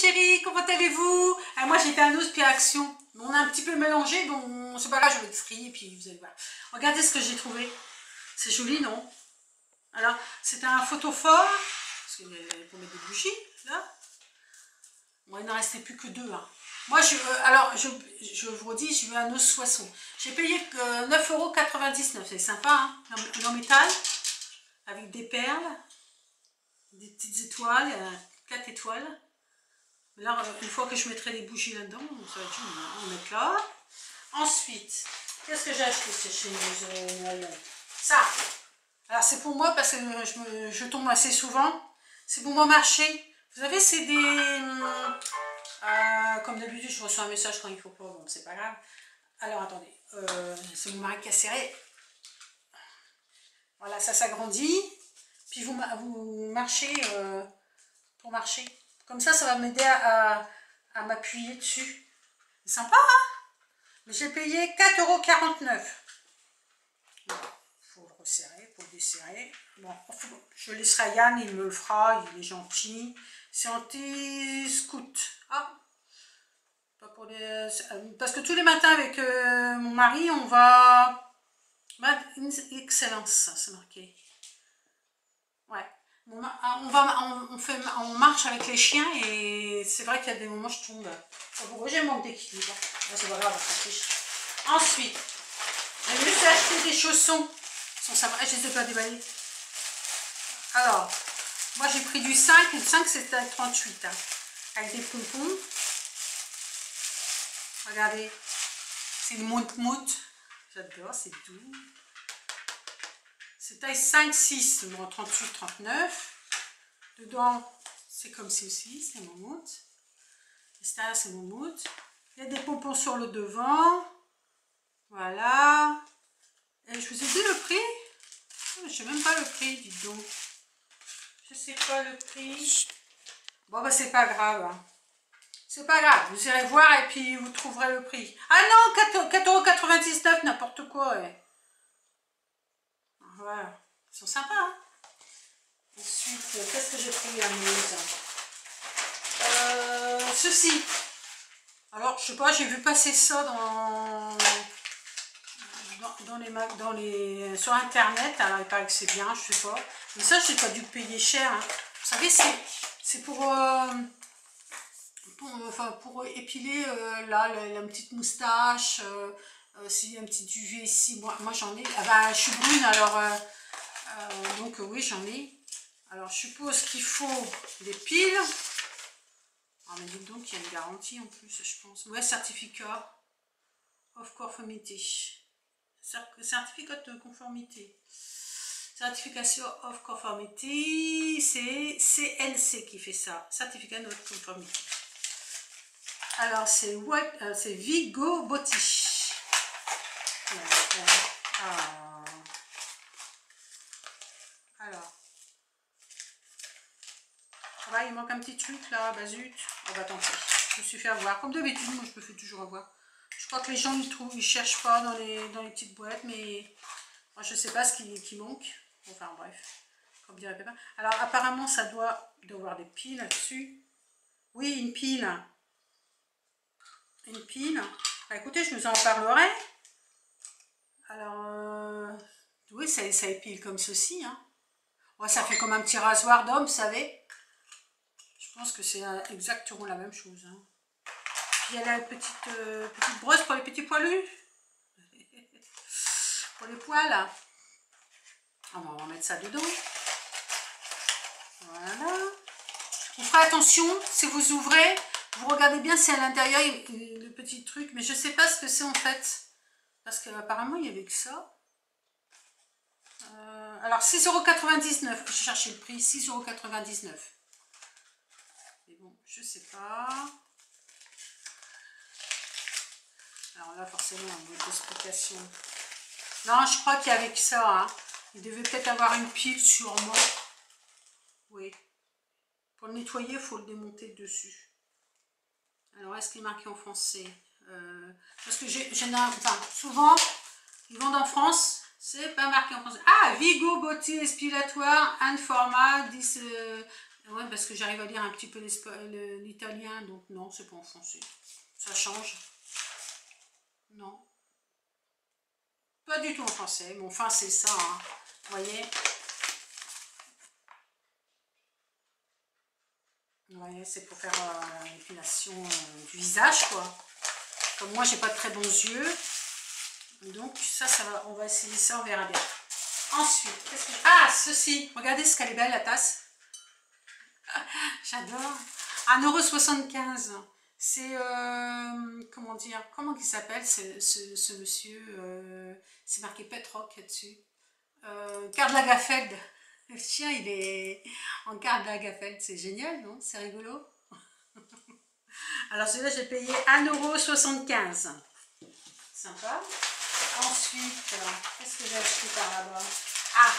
chéris, comment allez-vous? Moi j'ai fait un os puis action. On a un petit peu mélangé, bon c'est pas grave, je vais le trier et puis vous allez voir. Regardez ce que j'ai trouvé. C'est joli, non? Alors, c'est un photophore, parce qu'il faut mettre des bougies, là. Bon, il n'en restait plus que deux. Hein. Moi, je vous redis, je veux un os soissons. J'ai payé 9,99 €. C'est sympa, hein, en métal, avec des perles, des petites étoiles, 4 étoiles. Là, une fois que je mettrai les bougies là-dedans, ça va être joli, hein, on va mettre là. Ensuite, qu'est-ce que j'ai acheté chez Noël? Ça. Alors, c'est pour moi parce que je tombe assez souvent. C'est pour mon marché. Vous savez, c'est des... comme d'habitude, je reçois un message quand il faut pas. Bon, c'est pas grave. Alors, attendez. C'est mon mari qui a serré. Voilà, ça s'agrandit. Puis vous marchez pour marcher. Comme ça va m'aider à m'appuyer dessus. C'est sympa, hein? Mais j'ai payé 4,49 €. Voilà. Faut le resserrer, pour le desserrer. Bon, je laisserai Yann, il me le fera, il est gentil. C'est anti-scout. Ah, pas pour les... Parce que tous les matins avec mon mari, on va... Excellence, c'est marqué. Ouais. On marche avec les chiens et c'est vrai qu'il y a des moments où je tombe. J'ai un manque d'équilibre. C'est pas grave, on s'en fiche. Ensuite, je me suis acheté des chaussons. Ils sont sympas. Je les ai pas déballés. Alors, moi j'ai pris du 5. Le 5 c'était à 38. Hein, avec des pompons. Regardez. C'est une moute-moute. J'adore, c'est doux. C'est taille 5-6, numéro 38-39. Dedans, c'est comme ceci, c'est mon moute. Ça, c'est mon moute. Il y a des pompons sur le devant. Voilà. Et je vous ai dit le prix? Je ne sais même pas le prix, dites donc. Je ne sais pas le prix. Bon, bah, c'est pas grave. Hein. C'est pas grave. Vous irez voir et puis vous trouverez le prix. Ah non, 4,99 €, n'importe quoi. Ouais. Voilà. Ils sont sympas. Hein. Ensuite, qu'est-ce que j'ai pris à mise? Ceci. Alors, je sais pas, j'ai vu passer ça sur internet. Alors, il paraît que c'est bien, je sais pas. Mais ça, j'ai pas dû payer cher. Hein. Vous savez, c'est pour épiler là, la petite moustache. S'il y a un petit duvet ici, moi j'en ai. Ah bah, je suis brune, alors donc oui, j'en ai. Alors, je suppose qu'il faut des piles. Ah, mais dites donc, il y a une garantie en plus, je pense. Ouais, certificat of conformity. Certificat de conformité. Certification of conformity, c'est CNC qui fait ça. Certificat de conformité. Alors, c'est Vigo Botti. Alors. Ah, il manque un petit truc là, bah zut. Oh bah tant pis, je me suis fait avoir. Comme d'habitude, moi je me fais toujours avoir. Je crois que les gens ils cherchent pas dans les petites boîtes, mais moi je sais pas ce qui manque. Enfin bref, comme dirait Pépin. Alors apparemment ça doit avoir des piles là-dessus. Oui, une pile. Une pile. Bah, écoutez, je vous en parlerai. Alors, oui, ça épile comme ceci. Hein. Ouais, ça fait comme un petit rasoir d'homme, vous savez. Je pense que c'est exactement la même chose. Hein. Puis il y a la petite brosse pour les petits poilus. Pour les poils. Ah, on va mettre ça dedans. Voilà. Vous ferez attention, si vous ouvrez, vous regardez bien si à l'intérieur il y a le petit truc. Mais je ne sais pas ce que c'est en fait. Parce qu'apparemment il n'y avait que ça. Alors 6,99 €. J'ai cherché le prix, 6,99 €. Mais bon, je sais pas. Alors là, forcément, un mot d'explication. Non, je crois qu'il y avait que ça. Hein. Il devait peut-être avoir une pile sûrement. Oui. Pour le nettoyer, il faut le démonter dessus. Alors, est-ce qu'il est marqué en français? Parce que souvent, ils vendent en France, c'est pas marqué en français. Ah, Vigo Beauty Expilatoire and Format Ouais, parce que j'arrive à lire un petit peu l'italien, donc non, c'est pas en français. Ça change. Non, pas du tout en français. Bon, enfin, c'est ça, hein. Vous voyez? Vous voyez, c'est pour faire l'épilation du visage, quoi. Comme moi, j'ai pas de très bons yeux. Donc, ça va, on va essayer ça, on verra bien. Ensuite, qu'est-ce que... Ah, ceci. Regardez ce qu'elle est belle, la tasse. J'adore. 1,75 €. C'est, comment dire, comment il s'appelle ce monsieur, c'est marqué Petroc là-dessus. Karl Lagerfeld. Le chien, il est en Karl Lagerfeld. C'est génial, non? C'est rigolo. Alors celui-là, j'ai payé 1,75 €. Sympa. Ensuite, qu'est-ce que j'ai acheté par là-bas? Ah,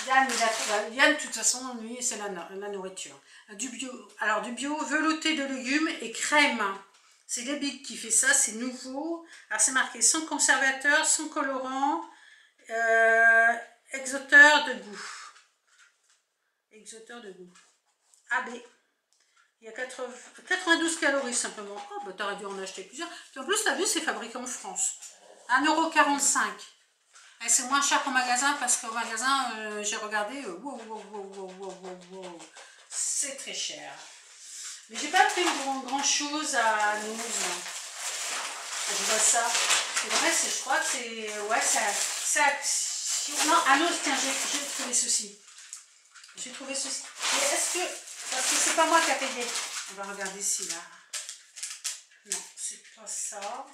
Yann, de toute façon, lui, c'est la nourriture. Du bio. Alors, du bio, velouté de légumes et crème. C'est Lebic qui fait ça, c'est nouveau. Alors, c'est marqué sans conservateur, sans colorant, exoteur de goût. Exoteur de goût. AB. Il y a 92 calories simplement. Oh, bah, t'aurais dû en acheter plusieurs. En plus, t'as vu, c'est fabriqué en France. 1,45 €. Et c'est moins cher qu'au magasin parce qu'au magasin, j'ai regardé, wow, c'est très cher. Mais j'ai pas pris grand chose à nous. Je vois ça. C'est vrai, je crois que c'est. Ouais, c'est non, ah non, tiens, j'ai trouvé ceci. J'ai trouvé ceci. Mais est-ce que. Parce que c'est pas moi qui a payé. On va regarder ici, là. Non, c'est pas ça.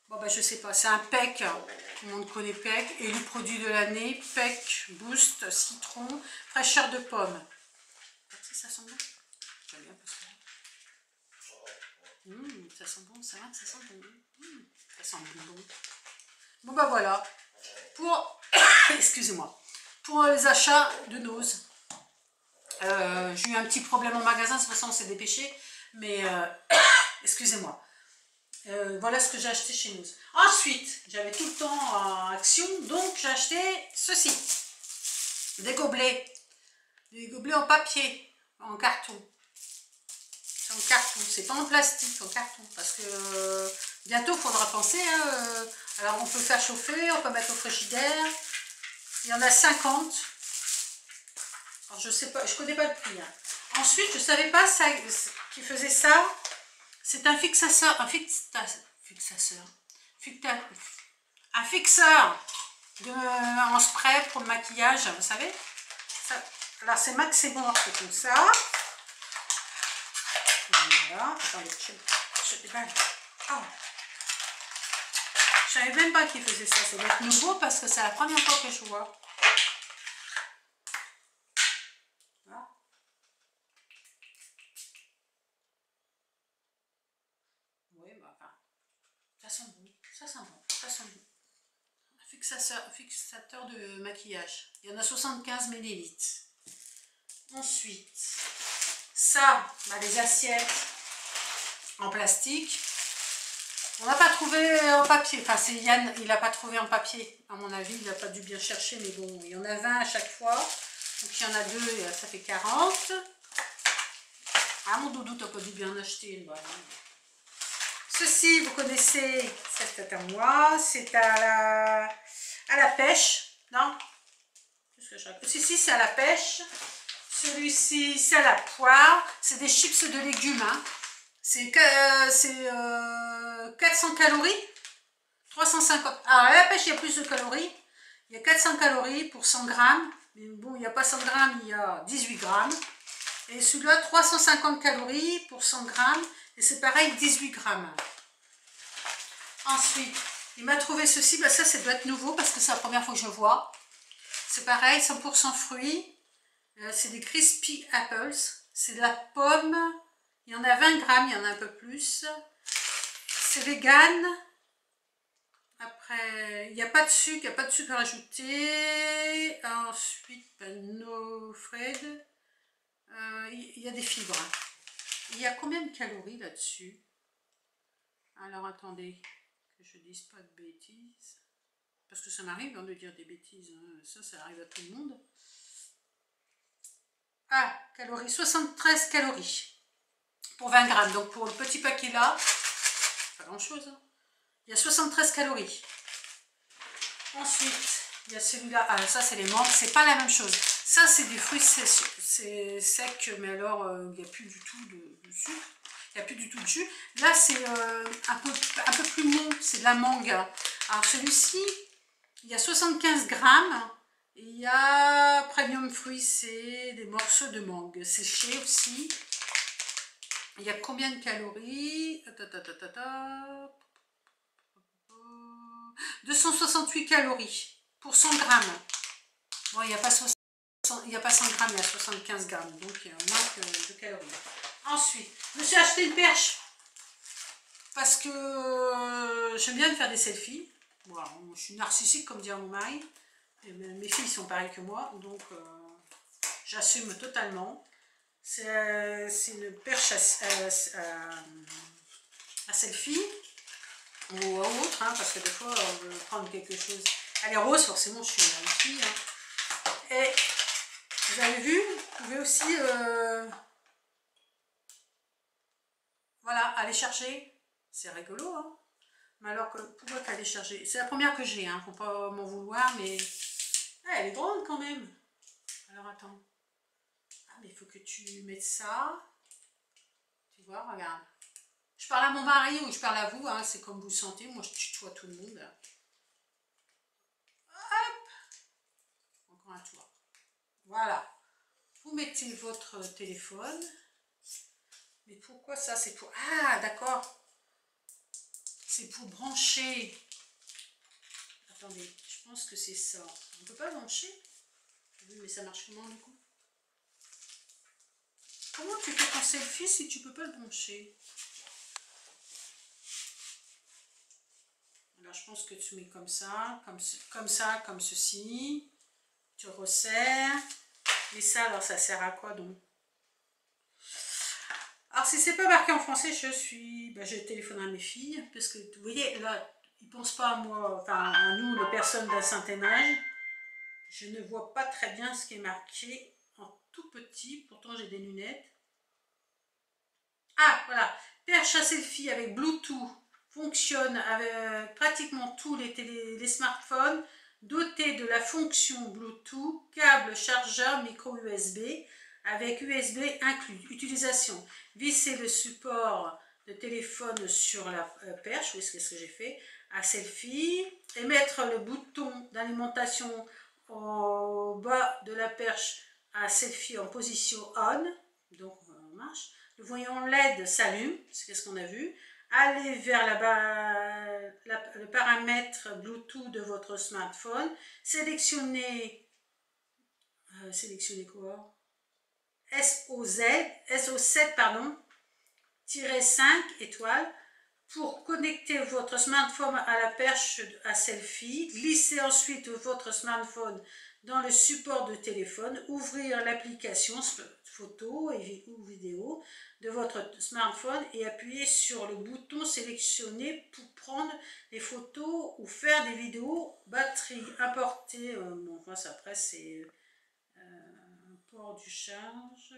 Bon, bah, je sais pas. C'est un PEC. Tout le monde connaît PEC. Et le produit de l'année, PEC Boost Citron, fraîcheur de pomme. Si ça sent bon. J'aime bien parce que. Ça sent bon, ça va, ça sent bon. Ça sent bon. Bon, bah voilà. Pour. Excusez-moi. Pour les achats de Nose. J'ai eu un petit problème au magasin, c'est pour ça qu'on s'est dépêché. Mais. Excusez-moi. Voilà ce que j'ai acheté chez nous. Ensuite, j'avais tout le temps en action, donc j'ai acheté ceci. Des gobelets. Des gobelets en papier, en carton. C'est en carton, c'est pas en plastique, en carton. Parce que bientôt, il faudra penser. Hein, alors, on peut faire chauffer, on peut mettre au frigidaire. Il y en a 50. Alors, je sais pas, je connais pas le prix. Hein. Ensuite, je savais pas ça, qui faisait ça. C'est un fixateur, un fixateur en spray pour le maquillage, vous savez. Ça, là, c'est Max et Mort qui font ça. Voilà. Attendez, je déballe. Oh. Je savais même pas qu'il faisait ça. Ça doit être nouveau parce que c'est la première fois que je vois. Voilà. Oui, bah enfin. Ça sent bon. Ça sent bon. Ça sent bon. Fixateur de maquillage. Il y en a 75 ml. Ensuite, ça, bah, les assiettes en plastique. On n'a pas trouvé en papier. Enfin, c'est Yann, il n'a pas trouvé en papier. À mon avis, il n'a pas dû bien chercher, mais bon, il y en a 20 à chaque fois. Donc, il y en a 2, ça fait 40. Ah, mon doudou, t'as pas dû bien acheter une bonne. Ceci, vous connaissez, c'est à moi, c'est à la pêche, non? Ceci, c'est à la pêche. Celui-ci, c'est à la poire. C'est des chips de légumes. Hein. C'est 400 calories. 350. Alors, à la pêche, il y a plus de calories. Il y a 400 calories pour 100 grammes. Mais bon, il n'y a pas 100 grammes, il y a 18 grammes. Et celui-là, 350 calories pour 100 grammes. Et c'est pareil, 18 grammes. Ensuite, il m'a trouvé ceci. Ben ça doit être nouveau parce que c'est la première fois que je vois. C'est pareil, 100% fruits. C'est des crispy apples. C'est de la pomme. Il y en a 20 grammes, il y en a un peu plus. C'est vegan. Après, il n'y a pas de sucre, il n'y a pas de sucre à rajouter. Ensuite, ben, no Fred. Il y a des fibres. Il y a combien de calories là-dessus? Alors attendez, que je dise pas de bêtises. Parce que ça m'arrive de dire des bêtises. Hein. Ça arrive à tout le monde. Ah, calories, 73 calories pour 20 grammes. Donc pour le petit paquet là, pas grand chose, hein. Il y a 73 calories. Ensuite, il y a celui-là. Ah, ça c'est les mangues, c'est pas la même chose. Ça c'est des fruits secs, mais alors il n'y a plus du tout de sucre. Il n'y a plus du tout de jus. Là c'est un peu plus mou, c'est de la mangue. Alors celui-ci, il y a 75 grammes. Il y a premium fruits, c'est des morceaux de mangue séchés aussi. Il y a combien de calories? 268 calories pour 100 grammes. Bon, il n'y a pas 100 grammes, il y a 75 grammes, donc il y a moins de calories. Ensuite, je me suis acheté une perche parce que j'aime bien faire des selfies. Voilà, je suis narcissique, comme dirait mon mari. Et mes filles sont pareilles que moi, donc j'assume totalement. C'est une perche à selfie ou à autre, hein, parce que des fois on veut prendre quelque chose. Elle est rose, forcément, je suis une fille. Hein. Et vous avez vu, vous pouvez aussi voilà, aller chercher. C'est rigolo, hein. Mais alors, pourquoi aller chercher? C'est la première que j'ai, hein, faut pas m'en vouloir, mais elle est grande quand même. Alors attends. Ah, mais il faut que tu mettes ça. Tu vois, regarde. Je parle à mon mari ou je parle à vous, hein, c'est comme vous le sentez. Moi, je tutoie tout le monde. Hop. Encore un tour. Voilà. Vous mettez votre téléphone. Mais pourquoi ça? C'est pour... Ah, d'accord. C'est pour brancher. Attendez, je pense que c'est ça. On ne peut pas brancher? Oui, mais ça marche comment du coup? Comment tu fais ton selfie si tu ne peux pas le brancher? Alors je pense que tu mets comme ça, comme ceci. Tu resserres. Et ça, alors ça sert à quoi donc? Alors si c'est pas marqué en français, je téléphonerai à mes filles, parce que vous voyez, là, ils ne pensent pas à moi, enfin à nous, les personnes d'un certain âge. Je ne vois pas très bien ce qui est marqué en tout petit, pourtant j'ai des lunettes. Ah, voilà, perche à selfie avec Bluetooth fonctionne avec pratiquement tous les smartphones dotés de la fonction Bluetooth, câble chargeur micro USB avec USB inclus. Utilisation, visser le support de téléphone sur la perche, oui, c'est ce que j'ai fait, à selfie, et mettre le bouton d'alimentation au bas de la perche à selfie en position on, donc on marche. Le voyant LED s'allume, c'est ce qu'on a vu. Allez vers le paramètre Bluetooth de votre smartphone. Sélectionnez quoi? SO7, pardon, -5 étoiles. Pour connecter votre smartphone à la perche à selfie, glissez ensuite votre smartphone dans le support de téléphone, ouvrir l'application photo ou vidéo de votre smartphone et appuyez sur le bouton sélectionné pour prendre des photos ou faire des vidéos. Batterie importée, bon, enfin, après c'est un port du charge,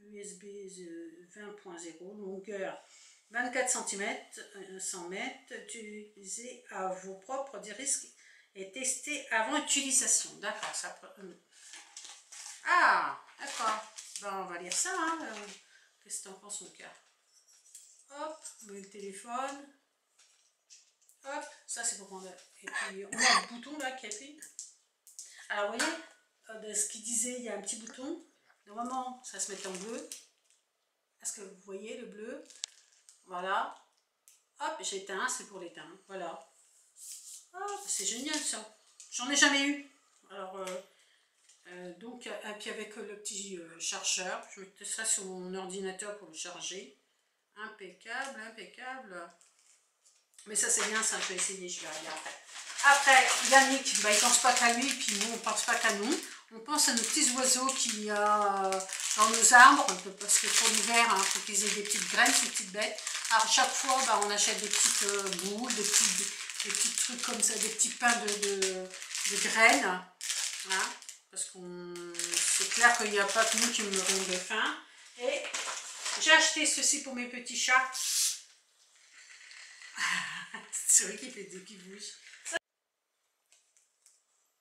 USB 20.0, longueur 24 cm, 100 mètres, utilisez à vos propres risques et testez avant utilisation. D'accord, ça peut... Ah, d'accord. Ben, on va lire ça. Hein. Qu'est-ce que tu en penses, mon cœur? Hop, on met le téléphone. Hop, ça c'est pour prendre... Et puis, on a le bouton là qui est pris. Alors, vous voyez, de ce qu'il disait, il y a un petit bouton. Normalement, ça se met en bleu. Est-ce que vous voyez le bleu? Voilà. Hop, j'éteins, c'est pour l'éteindre. Voilà. Oh, c'est génial ça. J'en ai jamais eu. Alors, donc, et puis avec le petit chargeur, je mettrai ça sur mon ordinateur pour le charger. Impeccable, impeccable. Mais ça c'est bien, ça, je vais essayer, je vais regarder après. Après, Yannick, bah, il ne pense pas qu'à lui, puis nous, on ne pense pas qu'à nous. On pense à nos petits oiseaux qu'il y a dans nos arbres, parce que pour l'hiver, il faut qu'ils aient des petites graines, ces petites bêtes. Alors, chaque fois, bah, on achète des petites boules, des petits trucs comme ça, des petits pains de graines. Hein. parce que c'est clair qu'il n'y a pas que nous qui meurons de faim. Et j'ai acheté ceci pour mes petits chats. C'est vrai qu'il fait des qui bougent.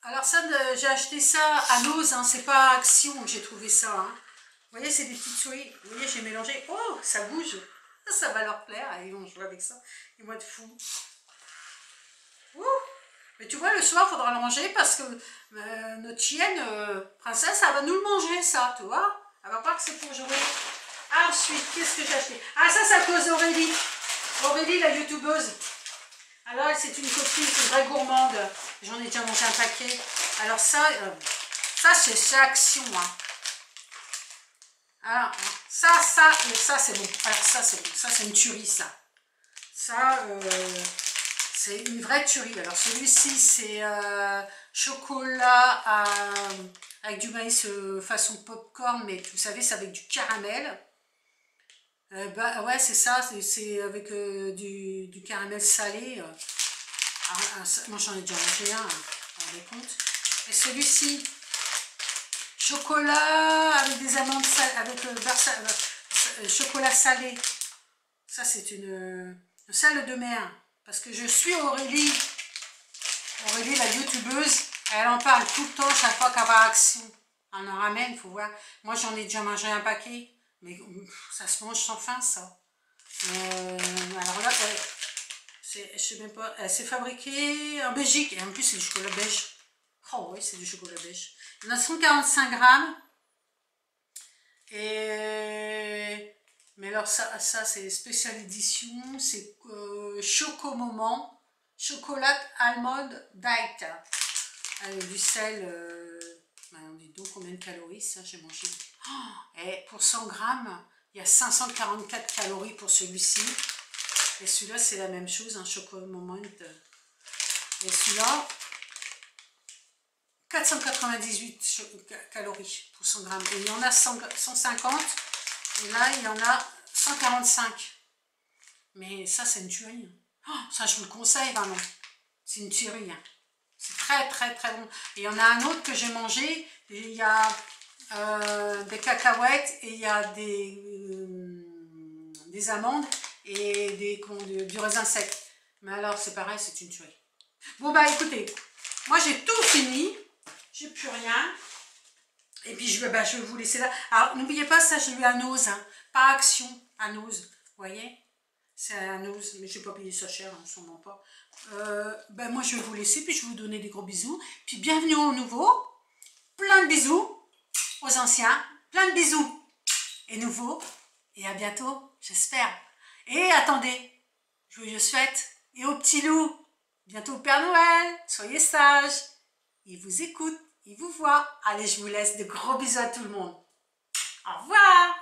Alors ça, j'ai acheté ça à Lowe's, hein, c'est pas à Action que j'ai trouvé ça. Hein. Vous voyez, c'est des petites souris. Vous voyez, j'ai mélangé. Oh, ça bouge. Ça va leur plaire. Ils vont jouer avec ça. Ils vont être fous. Ouh. Mais tu vois, le soir, il faudra le manger parce que notre chienne, princesse, elle va nous le manger, ça, tu vois. Elle va croire que c'est pour jouer. Ensuite, qu'est-ce que j'ai acheté? Ah, ça, c'est à cause d'Aurélie. Aurélie, la youtubeuse. Alors, elle, c'est une copine, c'est une vraie gourmande. J'en ai déjà mangé un paquet. Alors, ça c'est chez Action. Hein. Alors, ça, c'est bon. Alors, ça, c'est bon. Ça, c'est une tuerie, ça. Ça, c'est une vraie tuerie. Alors, celui-ci, c'est chocolat avec du maïs façon popcorn, mais vous savez, c'est avec du caramel. Bah ouais, c'est ça, c'est avec du caramel salé. Moi j'en ai déjà mangé un, vous vous rendez compte. Et celui-ci, chocolat avec des amandes salées, avec chocolat salé. Ça c'est une salle de mer. Parce que je suis Aurélie la youtubeuse, elle en parle tout le temps chaque fois qu'elle va à Action. Elle en ramène, faut voir. Moi j'en ai déjà mangé un paquet. Mais ça se mange sans fin, ça. Alors là, je sais même pas, c'est fabriqué en Belgique. Et en plus, c'est du chocolat beige. Oh oui, c'est du chocolat beige. Il y en a 145 grammes. Mais alors, ça c'est spécial édition. C'est Choco Moment. Chocolat Almond Diet. Avec du sel. On dit donc combien de calories, ça, j'ai mangé. Oh, et pour 100 grammes, il y a 544 calories pour celui-ci. Et celui-là, c'est la même chose, un chocolat moment. Et celui-là, 498 calories pour 100 grammes. Et il y en a 150. Et là, il y en a 145. Mais ça, c'est une tuerie. Oh, ça, je vous le conseille, vraiment. C'est une tuerie. Hein. C'est très, très, très bon. Et il y en a un autre que j'ai mangé. Et il y a des cacahuètes et il y a des amandes et du raisin sec. Mais alors, c'est pareil, c'est une tuerie. Bon, bah écoutez, moi j'ai tout fini. J'ai plus rien. Et puis, je vais vous laisser là. Alors, n'oubliez pas, ça, j'ai eu à Noz. Hein. Pas Action, à Noz. Vous voyez? C'est à Noz, mais je n'ai pas payé ça cher, hein, sûrement pas. Moi, je vais vous laisser, puis je vais vous donner des gros bisous. Puis, bienvenue aux nouveaux. Plein de bisous aux anciens. Plein de bisous et nouveaux. Et à bientôt, j'espère. Et attendez, joyeuses fêtes. Et au petit loup, bientôt au Père Noël. Soyez sages. Il vous écoute, il vous voit. Allez, je vous laisse de gros bisous à tout le monde. Au revoir.